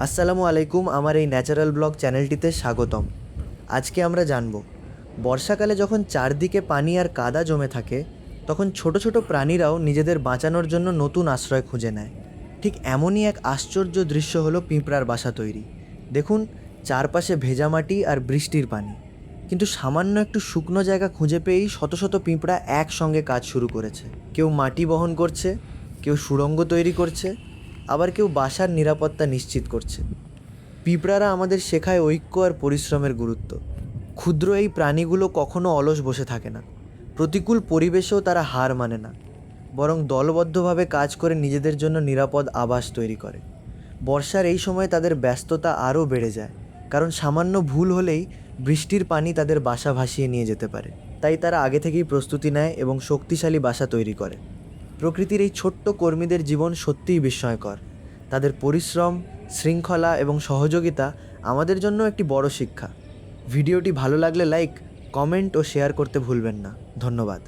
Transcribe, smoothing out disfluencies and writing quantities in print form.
আসসালামু আলাইকুম, আমার এই ন্যাচারাল ব্লগ চ্যানেলটিতে স্বাগতম। আজকে আমরা জানব বর্ষাকালে যখন চারদিকে পানি আর কাদা জমে থাকে তখন ছোট ছোট প্রাণীরাও নিজেদের বাঁচানোর জন্য নতুন আশ্রয় খুঁজে নেয়। ঠিক এমনই এক আশ্চর্য দৃশ্য হলো পিঁপড়ার বাসা তৈরি। দেখুন, চারপাশে ভেজা মাটি আর বৃষ্টির পানি, কিন্তু সামান্য একটু শুকনো জায়গা খুঁজে পেয়েই শত শত পিঁপড়া একসঙ্গে কাজ শুরু করেছে। কেউ মাটি বহন করছে, কেউ সুড়ঙ্গ তৈরি করছে, আবার কেউ বাসার নিরাপত্তা নিশ্চিত করছে। পিঁপড়ারা আমাদের শেখায় ঐক্য আর পরিশ্রমের গুরুত্ব। ক্ষুদ্র এই প্রাণীগুলো কখনো অলস বসে থাকে না। প্রতিকূল পরিবেশেও তারা হার মানে না, বরং দলবদ্ধভাবে কাজ করে নিজেদের জন্য নিরাপদ আবাস তৈরি করে। বর্ষার এই সময় তাদের ব্যস্ততা আরও বেড়ে যায়, কারণ সামান্য ভুল হলেই বৃষ্টির পানি তাদের বাসা ভাসিয়ে নিয়ে যেতে পারে। তাই তারা আগে থেকেই প্রস্তুতি নেয় এবং শক্তিশালী বাসা তৈরি করে। প্রকৃতির এই ছোট্ট কর্মীদের জীবন সত্যিই বিস্ময়কর। তাদের পরিশ্রম, শৃঙ্খলা এবং সহযোগিতা আমাদের জন্য একটি বড় শিক্ষা। ভিডিওটি ভালো লাগলে লাইক, কমেন্ট ও শেয়ার করতে ভুলবেন না। ধন্যবাদ।